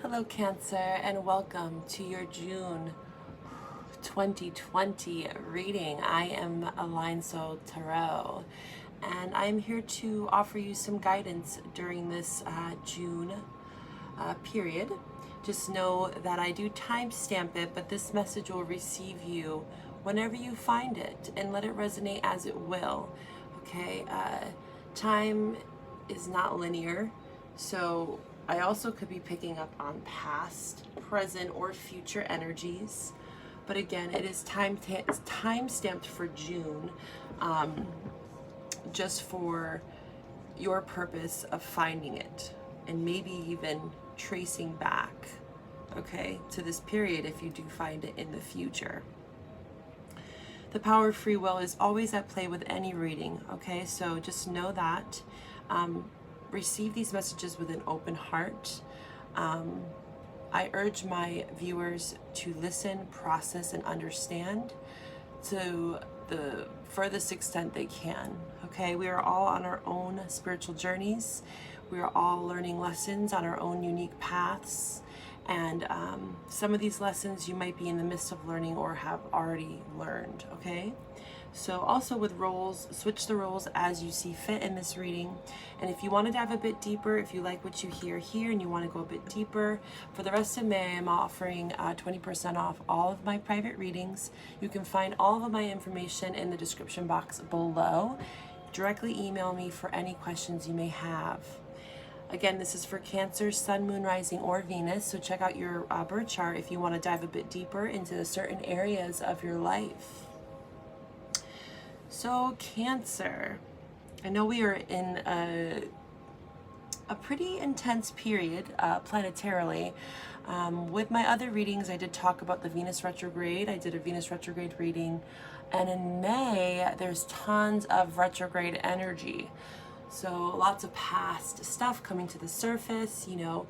Hello Cancer, and welcome to your June 2020 reading. I am alignedsoultarot, and I'm here to offer you some guidance during this June period. Just know that I do timestamp it, but this message will receive you whenever you find it, and let it resonate as it will. Okay, time is not linear, so I also could be picking up on past, present, or future energies. But again, it is time stamped for June, just for your purpose of finding it and maybe even tracing back, okay, to this period if you do find it in the future. The power of free will is always at play with any reading, okay? So just know that. Receive these messages with an open heart. I urge my viewers to listen, process, and understand to the furthest extent they can, okay? We are all on our own spiritual journeys. We are all learning lessons on our own unique paths. And some of these lessons you might be in the midst of learning or have already learned, okay? So also with roles, switch the roles as you see fit in this reading. And if you want to dive a bit deeper, if you like what you hear here and you want to go a bit deeper, for the rest of May, I'm offering 20% off all of my private readings. You can find all of my information in the description box below. Directly email me for any questions you may have. Again, this is for Cancer, Sun, Moon, Rising, or Venus. So check out your birth chart if you want to dive a bit deeper into certain areas of your life. So Cancer, I know we are in a pretty intense period planetarily. With my other readings, I did talk about the Venus retrograde. I did a Venus retrograde reading. And in May, there's tons of retrograde energy. So lots of past stuff coming to the surface, you know,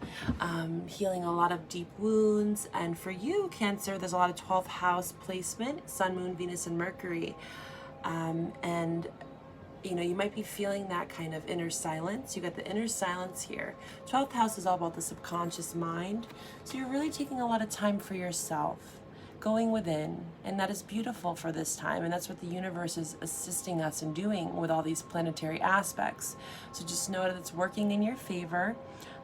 healing a lot of deep wounds. And for you, Cancer, there's a lot of 12th house placement, Sun, Moon, Venus, and Mercury. And, you know, you might be feeling that kind of inner silence. You got the inner silence here. 12th house is all about the subconscious mind. So you're really taking a lot of time for yourself, going within, and that is beautiful for this time, and that's what the universe is assisting us in doing with all these planetary aspects. So just know that it's working in your favor.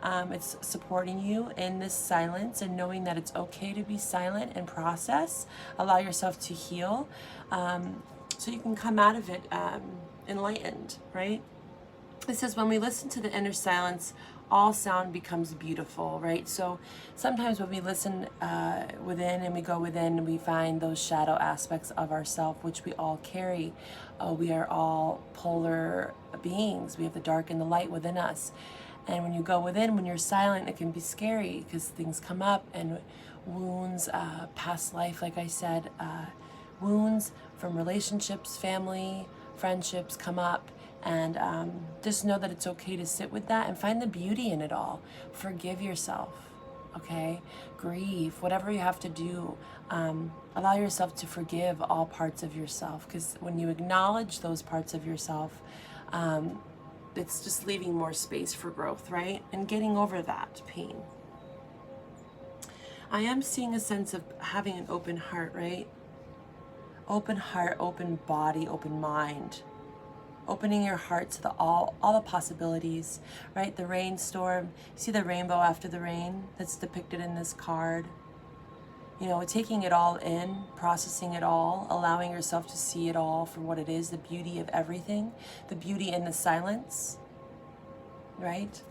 It's supporting you in this silence and knowing that it's okay to be silent and process. Allow yourself to heal, so you can come out of it enlightened, right? It says when we listen to the inner silence, all sound becomes beautiful, right? So sometimes when we listen within and we go within, we find those shadow aspects of ourselves, which we all carry. We are all polar beings. We have the dark and the light within us. And when you go within, when you're silent, it can be scary because things come up and wounds, past life, like I said, wounds from relationships, family, friendships come up. And just know that it's okay to sit with that and find the beauty in it all. Forgive yourself, okay? Grieve, whatever you have to do. Allow yourself to forgive all parts of yourself, because when you acknowledge those parts of yourself, it's just leaving more space for growth, right? And getting over that pain. I am seeing a sense of having an open heart, right? Open heart, open body, open mind. Opening your heart to all the possibilities, right? The rainstorm, see the rainbow after the rain that's depicted in this card. You know, taking it all in, processing it all, allowing yourself to see it all for what it is, the beauty of everything, the beauty in the silence, right?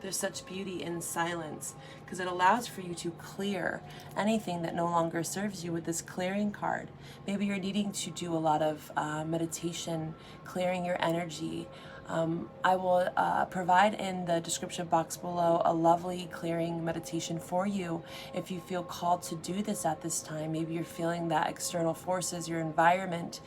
There's such beauty in silence because it allows for you to clear anything that no longer serves you with this clearing card. Maybe you're needing to do a lot of meditation, clearing your energy. I will provide in the description box below a lovely clearing meditation for you if you feel called to do this at this time. Maybe you're feeling that external forces, your environment,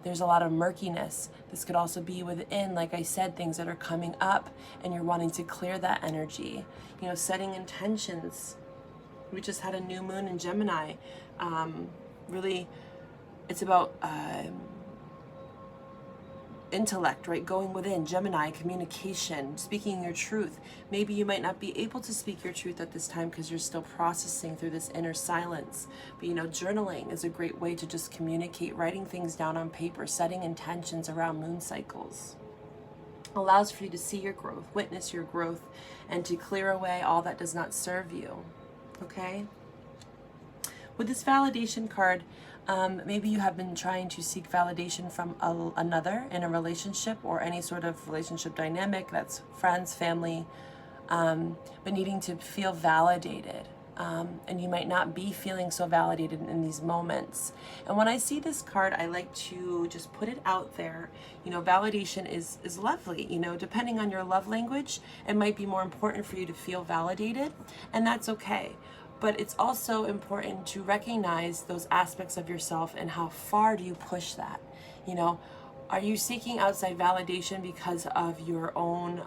there's a lot of murkiness. This could also be within, like I said, things that are coming up and you're wanting to clear that energy. You know, setting intentions. We just had a new moon in Gemini. Really, it's about intellect, right? Going within, Gemini, communication, speaking your truth. Maybe you might not be able to speak your truth at this time because you're still processing through this inner silence. But journaling is a great way to just communicate, writing things down on paper, setting intentions around moon cycles. Allows for you to see your growth, witness your growth, and to clear away all that does not serve you. Okay? With this validation card, maybe you have been trying to seek validation from another in a relationship or any sort of relationship dynamic, that's friends, family, but needing to feel validated. And you might not be feeling so validated in these moments. And when I see this card, I like to just put it out there. Validation is lovely. Depending on your love language, it might be more important for you to feel validated, and that's okay. But it's also important to recognize those aspects of yourself and how far do you push that. Are you seeking outside validation because of your own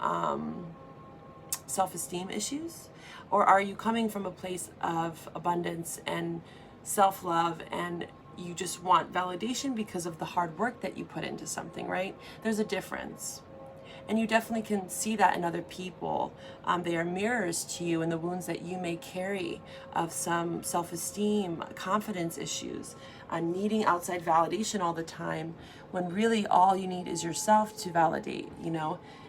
self-esteem issues? Or are you coming from a place of abundance and self-love, and you just want validation because of the hard work that you put into something, right? There's a difference. And you definitely can see that in other people. They are mirrors to you in the wounds that you may carry of some self-esteem, confidence issues, needing outside validation all the time, when really all you need is yourself to validate,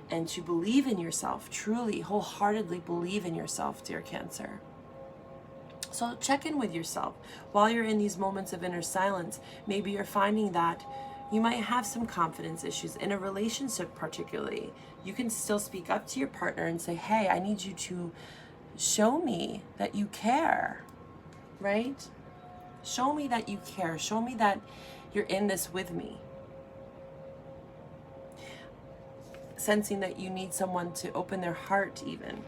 and to believe in yourself, truly, wholeheartedly believe in yourself, dear Cancer. So check in with yourself. While you're in these moments of inner silence, maybe you're finding that you might have some confidence issues in a relationship particularly. You can still speak up to your partner and say, hey, I need you to show me that you care, right? Show me that you care. Show me that you're in this with me. Sensing that you need someone to open their heart even.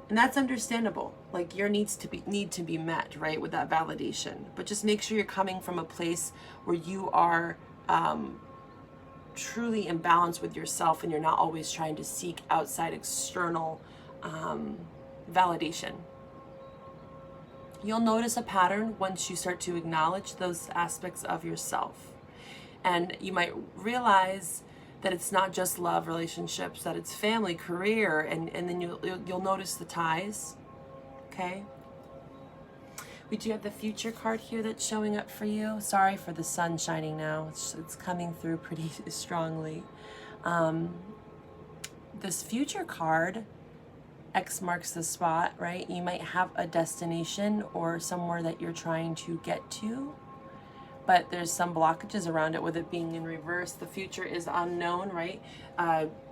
And that's understandable. Like, your needs need to be met, right, with that validation. But just make sure you're coming from a place where you are truly in balance with yourself, and you're not always trying to seek outside external validation. You'll notice a pattern once you start to acknowledge those aspects of yourself. And you might realize that it's not just love relationships, that it's family, career, and then you'll notice the ties, okay? We do have the future card here that's showing up for you. Sorry for the sun shining now. It's coming through pretty strongly. This future card, X marks the spot, right? You might have a destination or somewhere that you're trying to get to, but there's some blockages around it with it being in reverse. The future is unknown, right?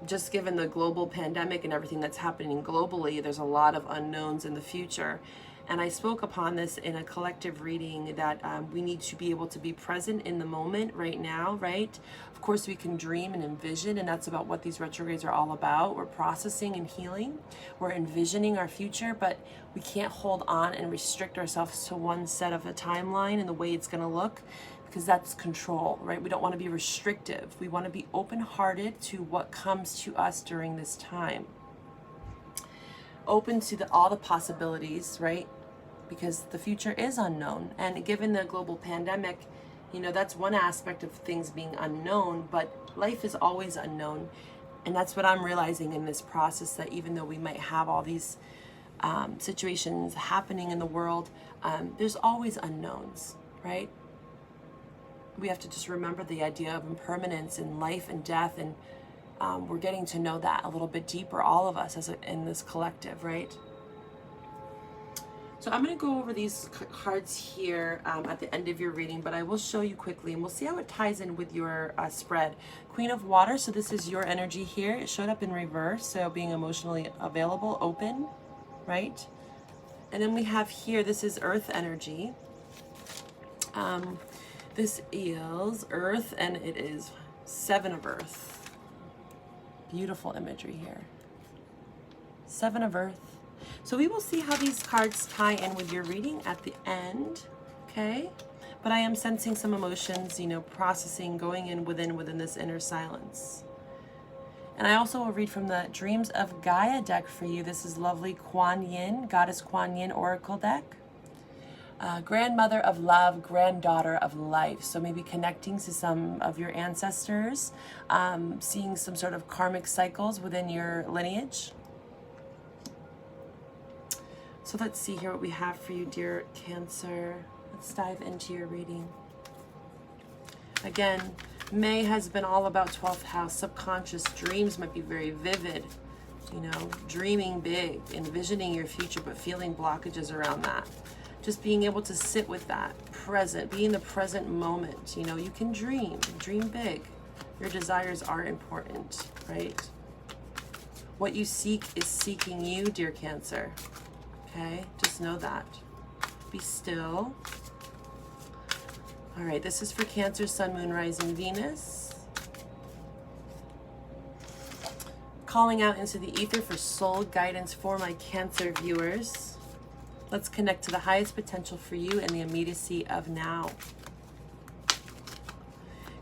Just given the global pandemic and everything that's happening globally, there's a lot of unknowns in the future. And I spoke upon this in a collective reading that we need to be able to be present in the moment right now, right? Of course, we can dream and envision, and that's about what these retrogrades are all about. We're processing and healing. We're envisioning our future, but we can't hold on and restrict ourselves to one set of a timeline and the way it's going to look, because that's control, right? We don't want to be restrictive. We want to be open-hearted to what comes to us during this time. Open to all the possibilities, right? Because the future is unknown. And given the global pandemic, that's one aspect of things being unknown, but life is always unknown. And that's what I'm realizing in this process, that even though we might have all these situations happening in the world, there's always unknowns, right? We have to just remember the idea of impermanence in life and death, and we're getting to know that a little bit deeper, all of us in this collective, right? So I'm going to go over these cards here at the end of your reading, but I will show you quickly, and we'll see how it ties in with your spread. Queen of Water, so this is your energy here. It showed up in reverse, so being emotionally available, open, right? And then we have here, this is Earth energy. This is Earth, and it is Seven of Earth. Beautiful imagery here. Seven of Earth. So we will see how these cards tie in with your reading at the end, okay? But I am sensing some emotions, processing, going in within this inner silence. And I also will read from the Dreams of Gaia deck for you. This is lovely Kuan Yin, Goddess Kuan Yin Oracle deck. grandmother of love, granddaughter of life. So maybe connecting to some of your ancestors, seeing some sort of karmic cycles within your lineage. So let's see here what we have for you, dear Cancer. Let's dive into your reading. Again, May has been all about 12th house. Subconscious dreams might be very vivid. You know, dreaming big, envisioning your future, but feeling blockages around that. Just being able to sit with that, present, be in the present moment. You know, you can dream big. Your desires are important, right? What you seek is seeking you, dear Cancer. Okay, just know that. Be still. All right, this is for Cancer, Sun, Moon, Rising, Venus. Calling out into the ether for soul guidance for my Cancer viewers. Let's connect to the highest potential for you in the immediacy of now.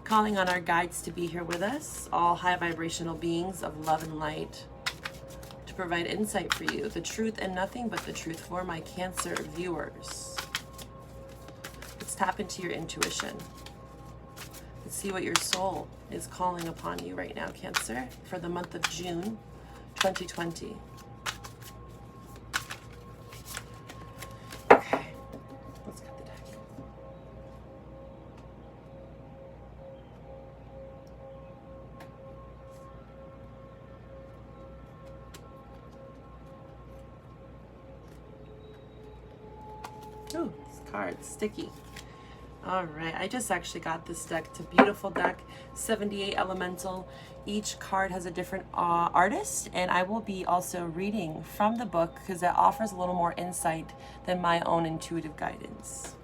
Calling on our guides to be here with us, all high vibrational beings of love and light, to provide insight for you, the truth and nothing but the truth for my Cancer viewers. Let's tap into your intuition. Let's see what your soul is calling upon you right now, Cancer, for the month of June 2020. Okay, let's cut the deck. Oh, this card's sticky. All right, I just actually got this deck. It's a beautiful deck, 78 elemental. Each card has a different artist, and I will be also reading from the book because that offers a little more insight than my own intuitive guidance.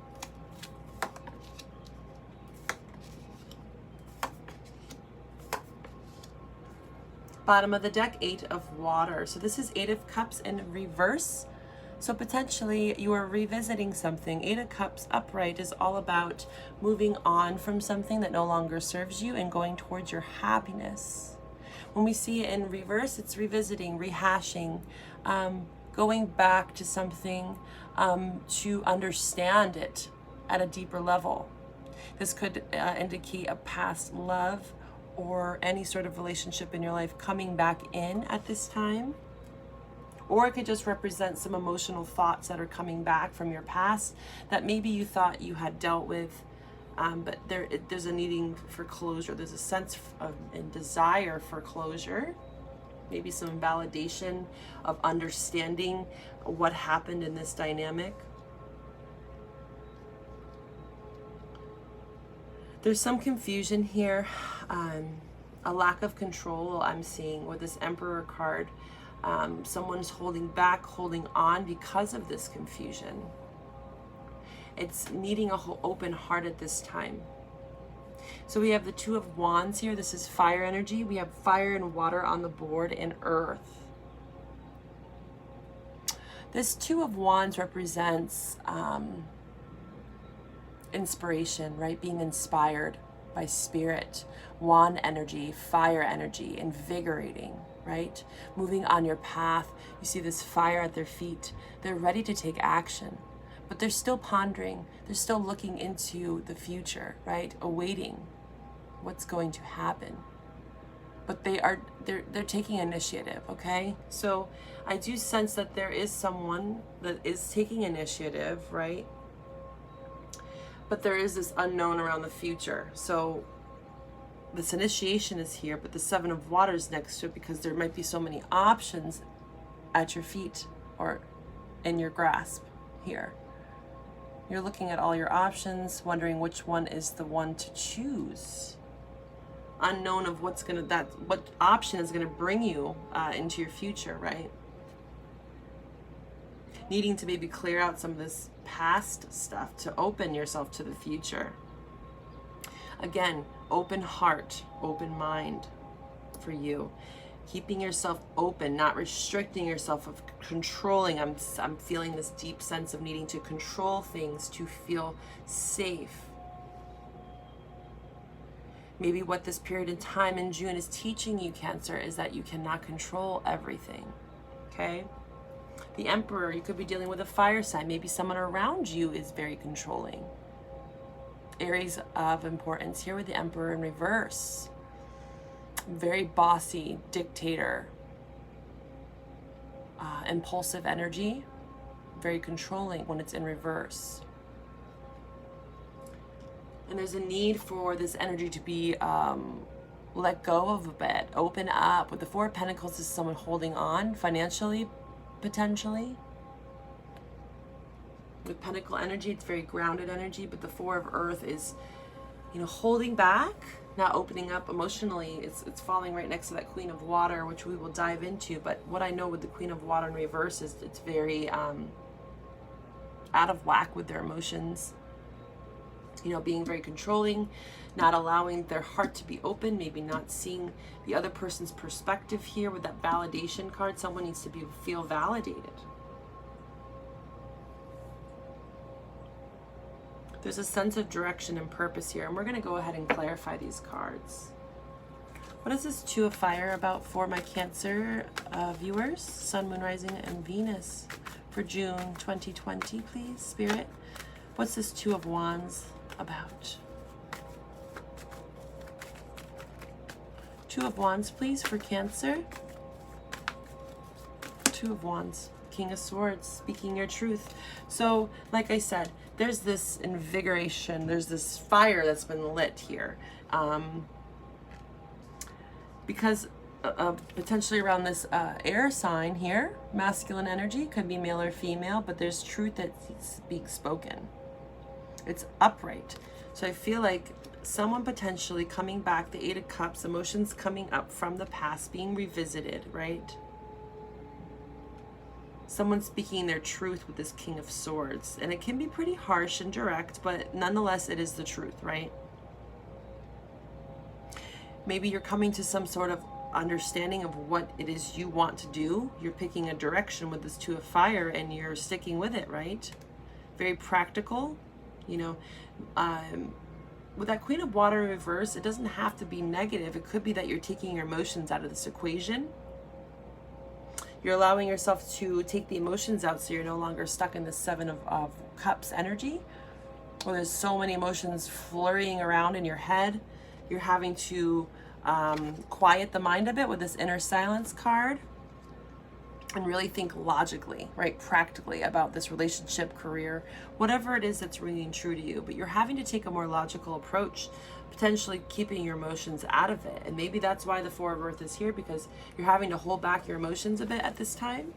Bottom of the deck, 8 of water. So this is 8 of cups in reverse. So potentially you are revisiting something. 8 of Cups upright is all about moving on from something that no longer serves you and going towards your happiness. When we see it in reverse, it's revisiting, rehashing, going back to something to understand it at a deeper level. This could indicate a past love or any sort of relationship in your life coming back in at this time. Or it could just represent some emotional thoughts that are coming back from your past that maybe you thought you had dealt with, but there's a needing for closure. There's a sense of and desire for closure, maybe some validation of understanding what happened in this dynamic. There's some confusion here, a lack of control I'm seeing with this Emperor card. Someone's holding back, holding on because of this confusion. It's needing a whole open heart at this time. So we have the 2 of Wands here. This is fire energy. We have fire and water on the board and earth. This 2 of Wands represents inspiration, right? Being inspired by spirit. Wand energy, fire energy, invigorating. Right? Moving on your path. You see this fire at their feet. They're ready to take action, but they're still pondering. They're still looking into the future, right? Awaiting what's going to happen. But they're taking initiative, okay? So I do sense that there is someone that is taking initiative, right? But there is this unknown around the future. So this initiation is here, but the 7 of Water is next to it because there might be so many options at your feet or in your grasp here. You're looking at all your options, wondering which one is the one to choose. Unknown of what option is gonna bring you into your future, right? Needing to maybe clear out some of this past stuff to open yourself to the future. Again, open heart, open mind for you. Keeping yourself open, not restricting yourself, of controlling. I'm feeling this deep sense of needing to control things to feel safe. Maybe what this period in time in June is teaching you, Cancer, is that you cannot control everything, okay? The Emperor, you could be dealing with a fire sign. Maybe someone around you is very controlling. Aries of importance here with the Emperor in reverse. Very bossy, dictator. Impulsive energy. Very controlling when it's in reverse. And there's a need for this energy to be let go of a bit, open up. With the Four of Pentacles is someone holding on financially, potentially. With Pentacle energy, it's very grounded energy, but the Four of Earth is, you know, holding back, not opening up emotionally. It's falling right next to that Queen of Water, which we will dive into. But what I know with the Queen of Water in reverse is it's very out of whack with their emotions. You know, being very controlling, not allowing their heart to be open, maybe not seeing the other person's perspective here with that validation card. Someone needs to feel validated. There's a sense of direction and purpose here, and we're going to go ahead and clarify these cards. What is this Two of Fire about for my Cancer viewers? Sun, Moon, Rising, and Venus for June 2020, please, Spirit. What's this Two of Wands about? Two of Wands, please, for Cancer. Two of Wands. King of Swords, speaking your truth. So, like I said, there's this invigoration, there's this fire that's been lit here. Because potentially around this air sign here, masculine energy, could be male or female, but there's truth that's being spoken. It's upright. So I feel like someone potentially coming back, the Eight of Cups, emotions coming up from the past, being revisited, right? Someone speaking their truth with this King of Swords. And it can be pretty harsh and direct, but nonetheless, it is the truth, right? Maybe you're coming to some sort of understanding of what it is you want to do. You're picking a direction with this Two of Fire and you're sticking with it, right? Very practical, you know. With that Queen of Water in reverse, it doesn't have to be negative. It could be that you're taking your emotions out of this equation. You're allowing yourself to take the emotions out so you're no longer stuck in the Seven of Cups energy, where there's so many emotions flurrying around in your head. You're having to quiet the mind a bit with this Inner Silence card and really think logically, right, practically about this relationship, career, whatever it is that's ringing true to you. But you're having to take a more logical approach, potentially keeping your emotions out of it. And maybe that's why the Four of Earth is here, because you're having to hold back your emotions a bit at this time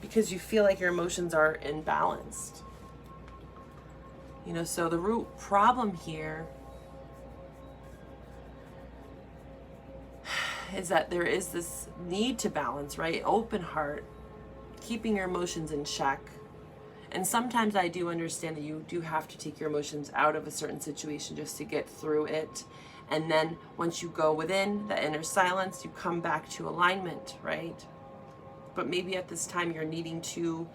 because you feel like your emotions are imbalanced. You know, so the root problem here is that there is this need to balance, right? Open heart, keeping your emotions in check. And sometimes I do understand that you do have to take your emotions out of a certain situation just to get through it. And then once you go within the inner silence, you come back to alignment, right? But maybe at this time you're needing to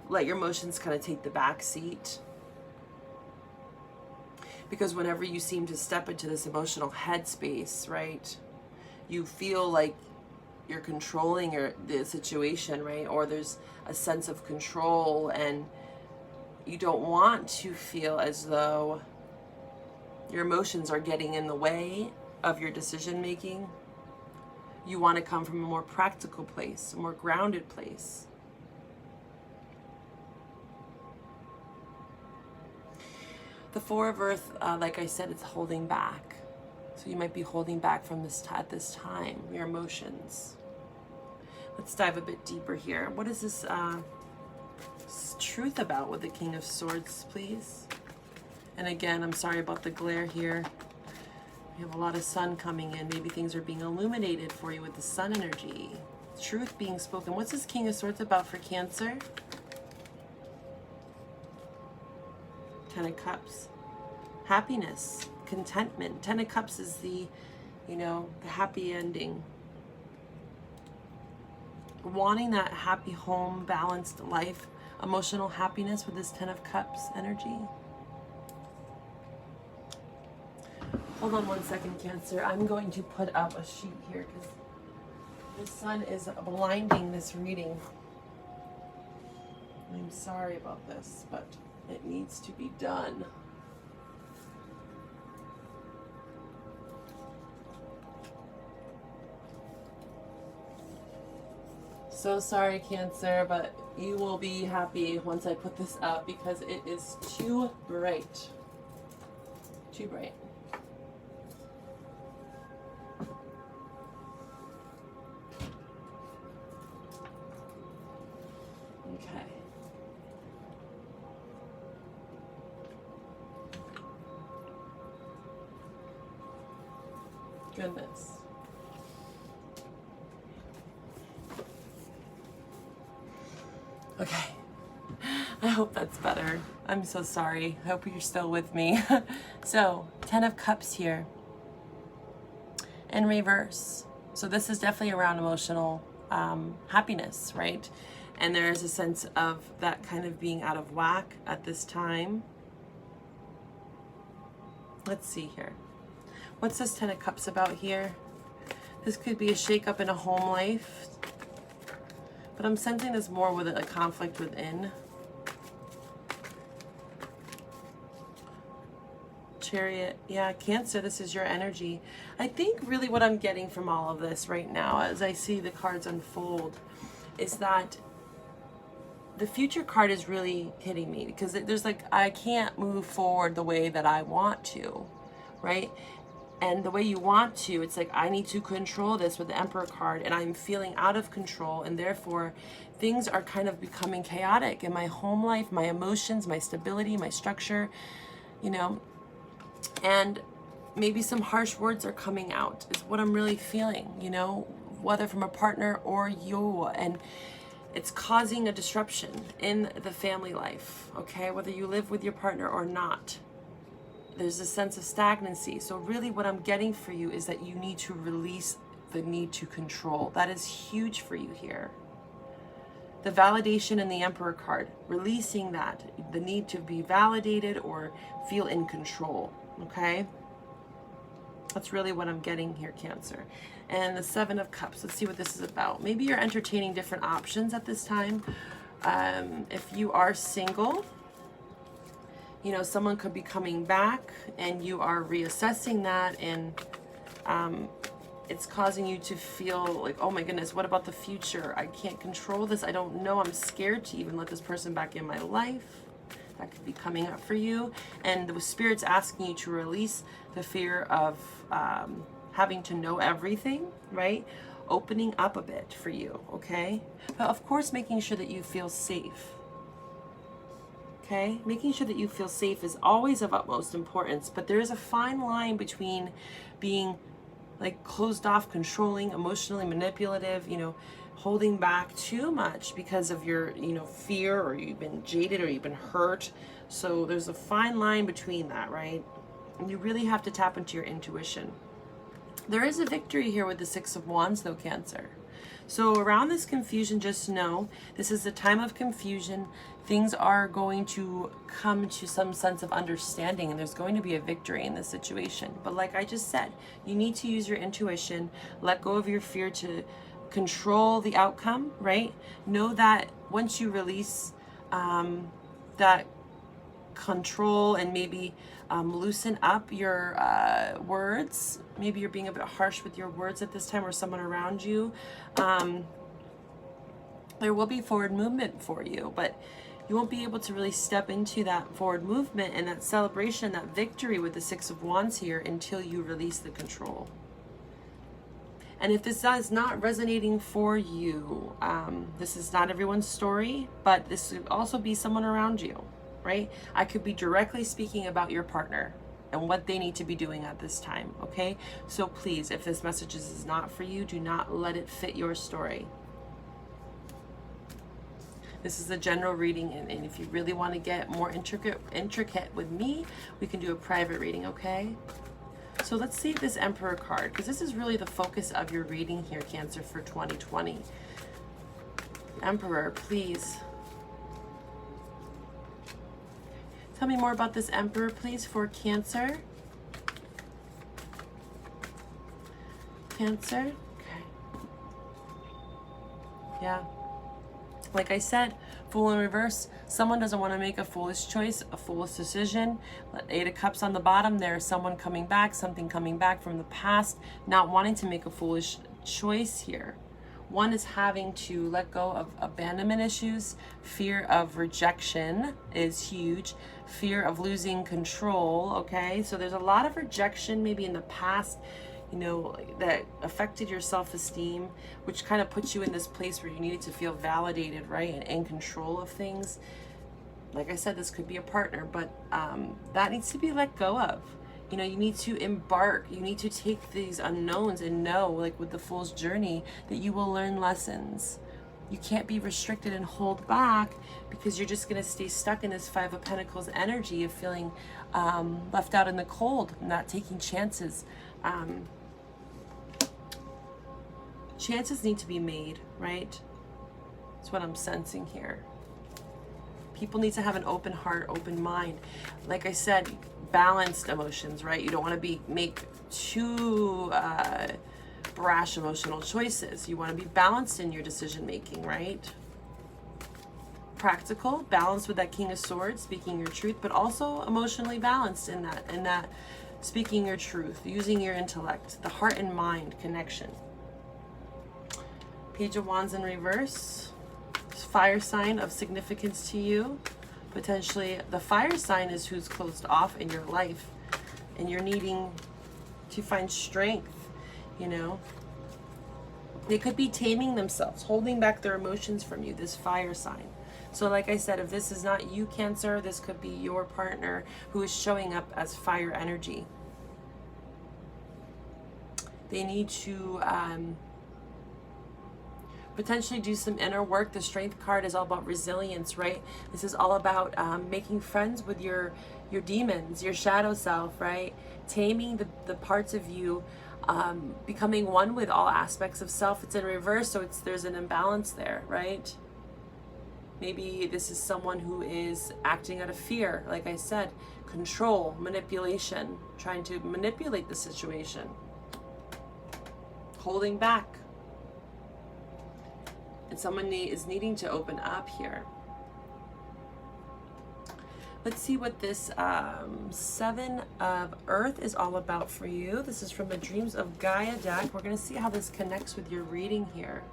let your emotions kind of take the back seat. Because whenever you seem to step into this emotional headspace, right, you feel like you're controlling the situation, right? Or there's a sense of control, and you don't want to feel as though your emotions are getting in the way of your decision making. You want to come from a more practical place, a more grounded place. The Four of Earth, like I said, it's holding back. So you might be holding back from this at this time, your emotions. Let's dive a bit deeper here. What is this truth about with the King of Swords, please? And again, I'm sorry about the glare here. We have a lot of sun coming in. Maybe things are being illuminated for you with the sun energy. Truth being spoken. What's this King of Swords about for Cancer? Ten of Cups. Happiness, contentment. Ten of Cups is the, you know, the happy ending. Wanting that happy home, balanced life, emotional happiness with this Ten of Cups energy. Hold on one second, Cancer. I'm going to put up a sheet here because The sun is blinding this reading. I'm sorry about this, but it needs to be done. So sorry, Cancer, but you will be happy once I put this up because it is too bright. Too bright. Okay. Goodness. Okay. I hope that's better. I'm so sorry. I hope you're still with me. So, 10 of Cups here. In reverse. So this is definitely around emotional happiness, right? And there is a sense of that kind of being out of whack at this time. Let's see here. What's this 10 of Cups about here? This could be a shakeup in a home life. But I'm sensing this more with a conflict within. Chariot. Yeah, Cancer, this is your energy. I think really what I'm getting from all of this right now as I see the cards unfold is that the future card is really hitting me because there's like, I can't move forward the way that I want to, right? And the way you want to, it's like, I need to control this with the Emperor card and I'm feeling out of control and therefore things are kind of becoming chaotic in my home life, my emotions, my stability, my structure, you know, and maybe some harsh words are coming out is what I'm really feeling, you know, whether from a partner or you, and it's causing a disruption in the family life, okay, whether you live with your partner or not. There's a sense of stagnancy. So really what I'm getting for you is that you need to release the need to control. That is huge for you here. The validation in the Emperor card, releasing that, the need to be validated or feel in control, okay? That's really what I'm getting here, Cancer. And the 7 of Cups, let's see what this is about. Maybe you're entertaining different options at this time. If you are single, you know, someone could be coming back and you are reassessing that, and it's causing you to feel like, oh my goodness, what about the future? I can't control this. I don't know. I'm scared to even let this person back in my life. That could be coming up for you. And the Spirit's asking you to release the fear of having to know everything, right? Opening up a bit for you, okay? But of course, making sure that you feel safe. Okay, making sure that you feel safe is always of utmost importance, but there is a fine line between being like closed off, controlling, emotionally manipulative, you know, holding back too much because of your, you know, fear, or you've been jaded or you've been hurt. So there's a fine line between that, right? And you really have to tap into your intuition. There is a victory here with the 6 of Wands though, Cancer. So around this confusion, just know this is a time of confusion. Things are going to come to some sense of understanding and there's going to be a victory in this situation. But like I just said, you need to use your intuition, let go of your fear to control the outcome, right? Know that once you release that control and maybe loosen up your words, maybe you're being a bit harsh with your words at this time or someone around you, there will be forward movement for you, but you won't be able to really step into that forward movement and that celebration, that victory with the 6 of Wands here until you release the control. And if this is not resonating for you, this is not everyone's story, but this could also be someone around you, right? I could be directly speaking about your partner and what they need to be doing at this time, okay? So please, if this message is not for you, do not let it fit your story. This is a general reading, and if you really want to get more intricate with me, we can do a private reading, okay? So let's see this Emperor card, because this is really the focus of your reading here, Cancer, for 2020. Emperor, please. Tell me more about this Emperor, please, for Cancer. Cancer. Okay. Yeah. Like I said, Fool in reverse, someone doesn't want to make a foolish choice, a foolish decision. Eight of Cups on the bottom, there's someone coming back, something coming back from the past, not wanting to make a foolish choice here. One is having to let go of abandonment issues. Fear of rejection is huge. Fear of losing control, okay? So there's a lot of rejection maybe in the past, you know, that affected your self-esteem, which kind of puts you in this place where you needed to feel validated, right? And in control of things. Like I said, this could be a partner, but that needs to be let go of. You know, you need to embark, you need to take these unknowns and know, like with the Fool's journey, that you will learn lessons. You can't be restricted and hold back, because you're just going to stay stuck in this Five of Pentacles energy of feeling left out in the cold, not taking chances. Chances need to be made, right? That's what I'm sensing here. People need to have an open heart, open mind. Like I said, balanced emotions, right? You don't want to make too brash emotional choices. You want to be balanced in your decision making, right? Practical, balanced with that King of Swords, speaking your truth, but also emotionally balanced in that speaking your truth, using your intellect, the heart and mind connection. Page of Wands in reverse. Fire sign of significance to you. Potentially the fire sign is who's closed off in your life, and you're needing to find strength, you know. They could be taming themselves, holding back their emotions from you, this fire sign. So like I said, if this is not you, Cancer, this could be your partner who is showing up as fire energy. They need to potentially do some inner work. The Strength card is all about resilience, right? This is all about making friends with your demons, your shadow self, right? Taming the parts of you, becoming one with all aspects of self. It's in reverse, so there's an imbalance there, right? Maybe this is someone who is acting out of fear, like I said, control, manipulation, trying to manipulate the situation, holding back. And someone is needing to open up here. Let's see what this Seven of Earth is all about for you. This is from the Dreams of Gaia deck. We're going to see how this connects with your reading here.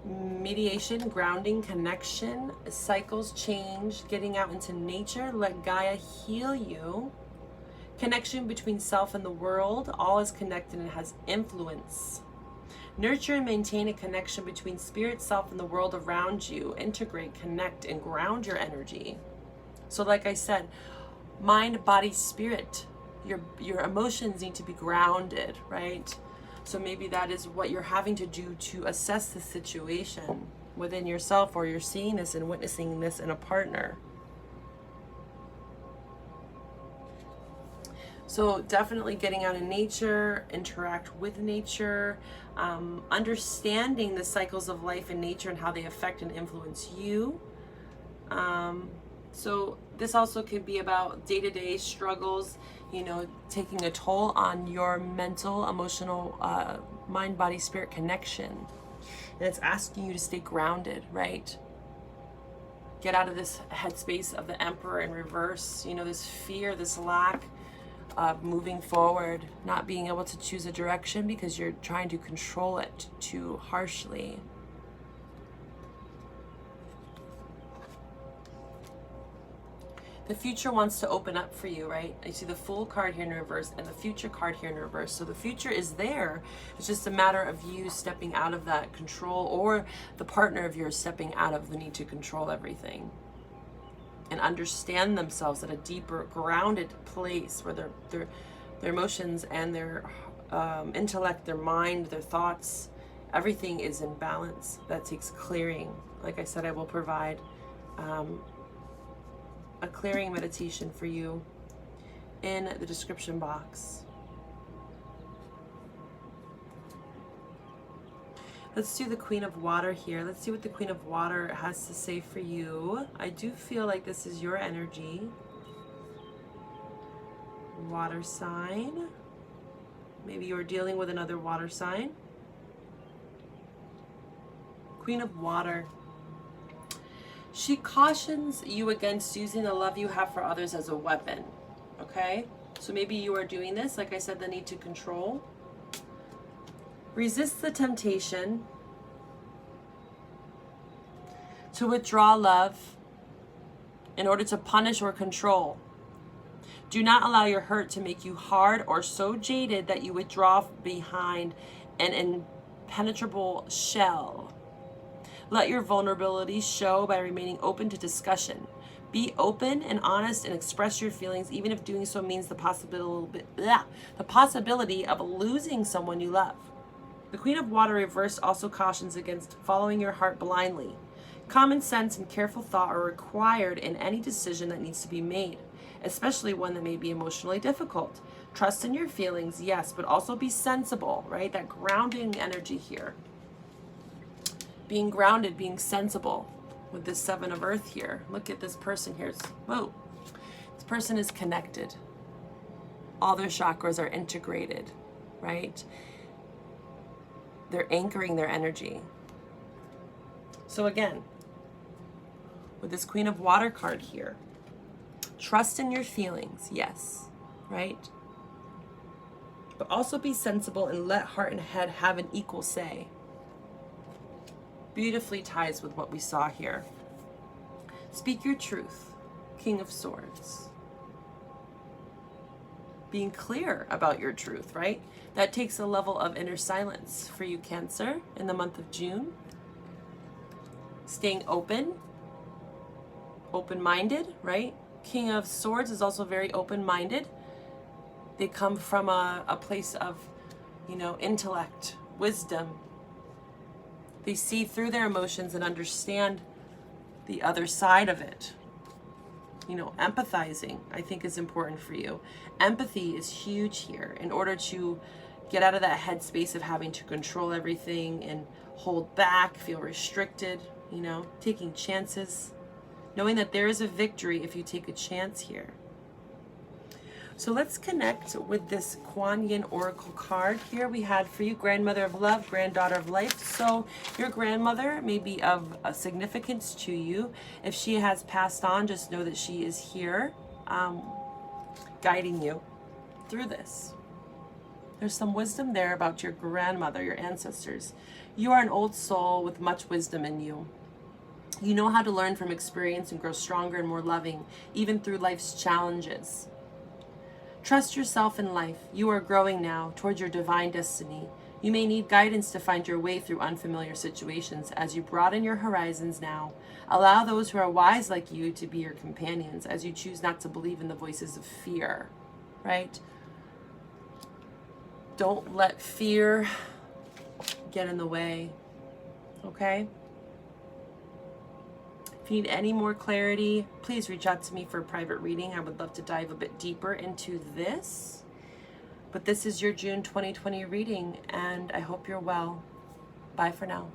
Mediation, grounding, connection, cycles, change, getting out into nature, let Gaia heal you. Connection between self and the world, all is connected and has influence. Nurture and maintain a connection between spirit, self, and the world around you. Integrate, connect, and ground your energy. So like I said, mind, body, spirit, your emotions need to be grounded, right? So maybe that is what you're having to do to assess the situation within yourself, or you're seeing this and witnessing this in a partner. So definitely getting out in nature, interact with nature, understanding the cycles of life in nature and how they affect and influence you. So this also could be about day-to-day struggles, you know, taking a toll on your mental, emotional, mind, body, spirit connection. And it's asking you to stay grounded, right? Get out of this headspace of the Emperor in reverse, you know, this fear, this lack of moving forward, not being able to choose a direction because you're trying to control it too harshly. The future wants to open up for you, right? I see the Fool card here in reverse and the Future card here in reverse. So the future is there. It's just a matter of you stepping out of that control, or the partner of yours stepping out of the need to control everything, and understand themselves at a deeper, grounded place where their emotions and their intellect, their mind, their thoughts, everything is in balance. That takes clearing. Like I said, I will provide a clearing meditation for you in the description box. Let's do the Queen of Water here. Let's see what the Queen of Water has to say for you. I do feel like this is your energy. Water sign. Maybe you are dealing with another water sign. Queen of Water. She cautions you against using the love you have for others as a weapon. Okay? So maybe you are doing this, like I said, the need to control. Resist the temptation to withdraw love in order to punish or control. Do not allow your hurt to make you hard or so jaded that you withdraw behind an impenetrable shell. Let your vulnerability show by remaining open to discussion. Be open and honest and express your feelings, even if doing so means the possibility of losing someone you love. The Queen of Water reversed also cautions against following your heart blindly. Common sense and careful thought are required in any decision that needs to be made, especially one that may be emotionally difficult. Trust in your feelings, yes, but also be sensible, right? That grounding energy here. Being grounded, being sensible with this Seven of Earth here. Look at this person here. Whoa. This person is connected. All their chakras are integrated, right? They're anchoring their energy. So again, with this Queen of Water card here, trust in your feelings, yes, right? But also be sensible and let heart and head have an equal say. Beautifully ties with what we saw here. Speak your truth, King of Swords. Being clear about your truth, right? That takes a level of inner silence for you, Cancer, in the month of June. Staying open, open-minded, right? King of Swords is also very open-minded. They come from a place of, intellect, wisdom. They see through their emotions and understand the other side of it. Empathizing, I think, is important for you. Empathy is huge here in order to get out of that headspace of having to control everything and hold back, feel restricted, taking chances, knowing that there is a victory if you take a chance here. So let's connect with this Kuan Yin Oracle card here we had for you, Grandmother of Love, Granddaughter of Life. So your grandmother may be of significance to you. If she has passed on, just know that she is here guiding you through this. There's some wisdom there about your grandmother, your ancestors. You are an old soul with much wisdom in you. You know how to learn from experience and grow stronger and more loving, even through life's challenges. Trust yourself in life. You are growing now towards your divine destiny. You may need guidance to find your way through unfamiliar situations as you broaden your horizons now. Allow those who are wise like you to be your companions as you choose not to believe in the voices of fear, right? Don't let fear get in the way, okay? If you need any more clarity, please reach out to me for a private reading. I would love to dive a bit deeper into this. But this is your June 2020 reading, and I hope you're well. Bye for now.